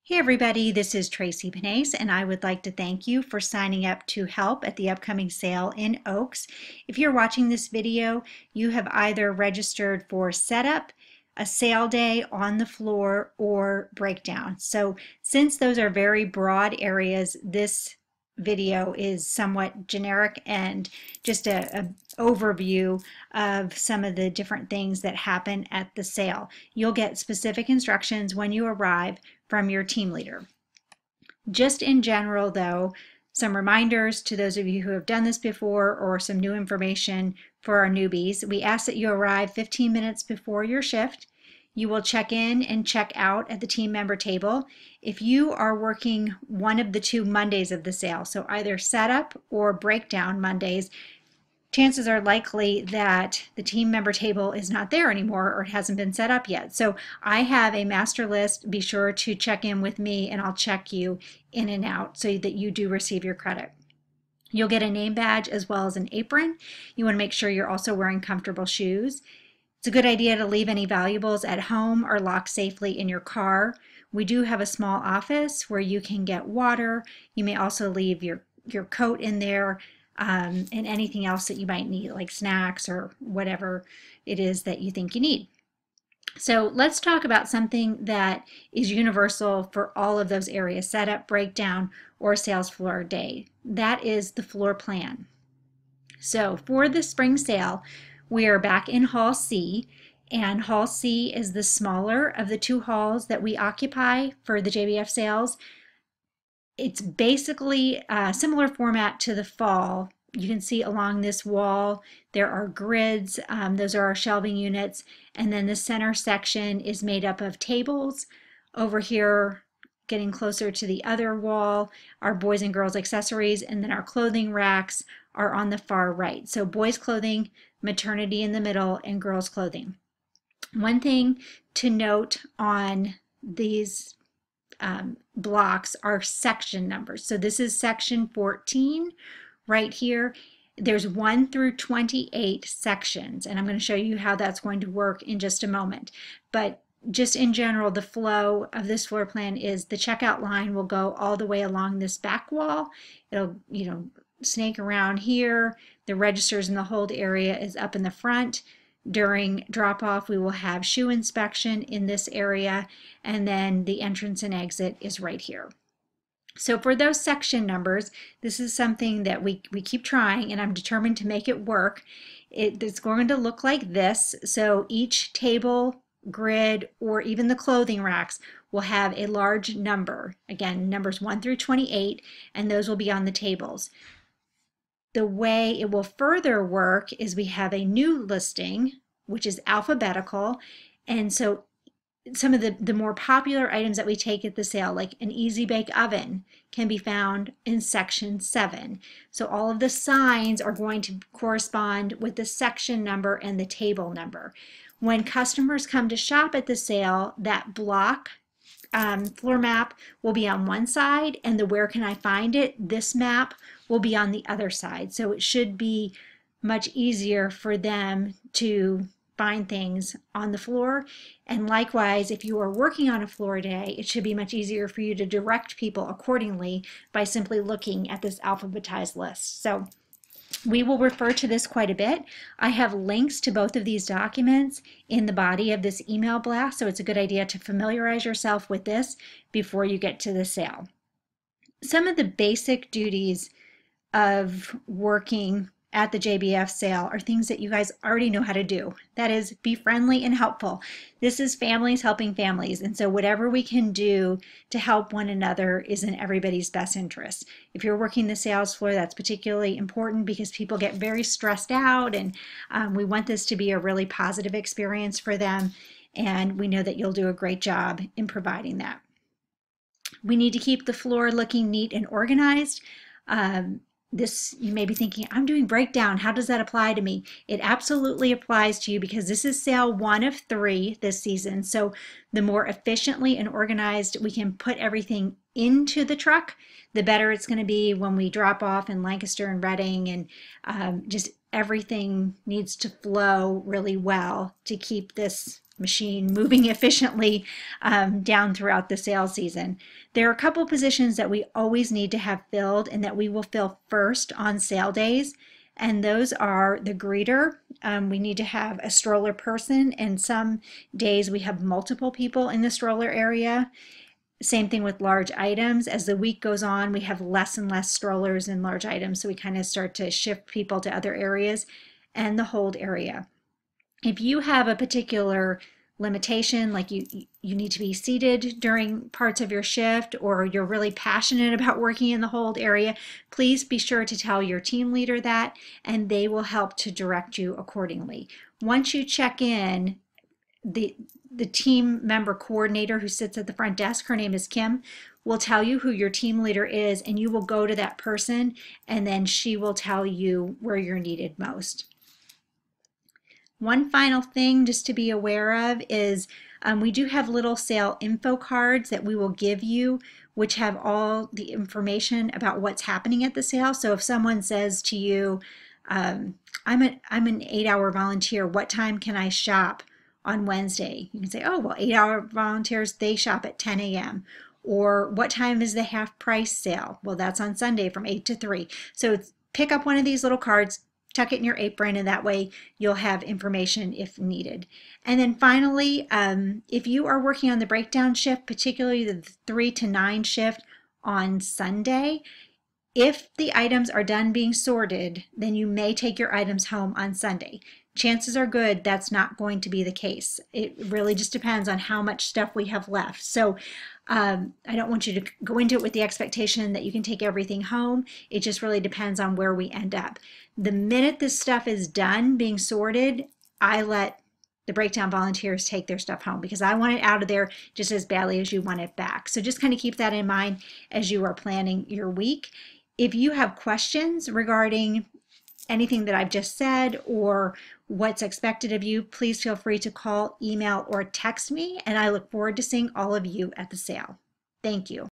Hey everybody, this is Tracy Panase, and I would like to thank you for signing up to help at the upcoming sale in Oaks. If you're watching this video, you have either registered for setup, a sale day on the floor, or breakdown. So since those are very broad areas, this video is somewhat generic and just a overview of some of the different things that happen at the sale. You'll get specific instructions when you arrive from your team leader. Just in general though, some reminders to those of you who have done this before or some new information for our newbies. We ask that you arrive 15 minutes before your shift. You will check in and check out at the team member table. If you are working one of the two Mondays of the sale, so either setup or breakdown Mondays, chances are likely that the team member table is not there anymore or it hasn't been set up yet. So I have a master list. Be sure to check in with me and I'll check you in and out so that you do receive your credit. You'll get a name badge as well as an apron. You want to make sure you're also wearing comfortable shoes. It's a good idea to leave any valuables at home or locked safely in your car. We do have a small office where you can get water. You may also leave your coat in there and anything else that you might need, like snacks or whatever it is that you think you need. So let's talk about something that is universal for all of those areas, setup, breakdown, or sales floor day. That is the floor plan. So for the spring sale, we are back in Hall C, and Hall C is the smaller of the two halls that we occupy for the JBF sales. It's basically a similar format to the fall. You can see along this wall there are grids. Those are our shelving units, and then the center section is made up of tables. Over here, getting closer to the other wall, our boys and girls accessories, and then our clothing racks are on the far right. So boys clothing, maternity in the middle, and girls clothing. One thing to note on these blocks are section numbers. So this is section 14 right here. There's 1 through 28 sections, and I'm going to show you how that's going to work in just a moment. But just in general, the flow of this floor plan is the checkout line will go all the way along this back wall. It'll, snake around here. The registers in the hold area is up in the front. During drop-off, we will have shoe inspection in this area, and then the entrance and exit is right here. So for those section numbers, this is something that we keep trying, and I'm determined to make it work. It's going to look like this. So each table, grid, or even the clothing racks will have a large number. Again, numbers 1 through 28, and those will be on the tables. The way it will further work is we have a new listing, which is alphabetical, and so some of the more popular items that we take at the sale, like an easy bake oven, can be found in section 7. So all of the signs are going to correspond with the section number and the table number. When customers come to shop at the sale, that block floor map will be on one side, and the where can I find it, this map, will be on the other side. So it should be much easier for them to find things on the floor. And likewise, if you are working on a floor day, it should be much easier for you to direct people accordingly by simply looking at this alphabetized list. So we will refer to this quite a bit. I have links to both of these documents in the body of this email blast, so it's a good idea to familiarize yourself with this before you get to the sale. Some of the basic duties of working at the JBF sale are things that you guys already know how to do. That is, be friendly and helpful. This is families helping families, and so whatever we can do to help one another is in everybody's best interest. If you're working the sales floor, that's particularly important because people get very stressed out, and we want this to be a really positive experience for them, and we know that you'll do a great job in providing that. We need to keep the floor looking neat and organized. You may be thinking, I'm doing breakdown. How does that apply to me? It absolutely applies to you because this is sale 1 of 3 this season. So the more efficiently and organized we can put everything into the truck, the better it's going to be when we drop off in Lancaster and Reading, and just everything needs to flow really well to keep this machine moving efficiently down throughout the sales season. There are a couple positions that we always need to have filled and that we will fill first on sale days, and those are the greeter. We need to have a stroller person, and some days we have multiple people in the stroller area. Same thing with large items. As the week goes on, we have less and less strollers and large items, so we kind of start to shift people to other areas, and the hold area. If you have a particular limitation, like you need to be seated during parts of your shift, or you're really passionate about working in the hold area, please be sure to tell your team leader that, and they will help to direct you accordingly. Once you check in, the team member coordinator who sits at the front desk, her name is Kim, will tell you who your team leader is, and you will go to that person, and then she will tell you where you're needed most. One final thing just to be aware of is we do have little sale info cards that we will give you, which have all the information about what's happening at the sale. So if someone says to you, I'm an 8-hour volunteer, what time can I shop on Wednesday? You can say, oh, well, 8-hour volunteers, they shop at 10 a.m. Or what time is the half price sale? Well, that's on Sunday from 8 to 3. So pick up one of these little cards, tuck it in your apron, and that way you'll have information if needed. And then finally, if you are working on the breakdown shift, particularly the 3 to 9 shift on Sunday, if the items are done being sorted, then you may take your items home on Sunday. Chances are good that's not going to be the case. It really just depends on how much stuff we have left. So I don't want you to go into it with the expectation that you can take everything home. It just really depends on where we end up. The minute this stuff is done being sorted, I let the breakdown volunteers take their stuff home because I want it out of there just as badly as you want it back. So just kind of keep that in mind as you are planning your week. If you have questions regarding anything that I've just said or what's expected of you, please feel free to call, email, or text me, and I look forward to seeing all of you at the sale. Thank you.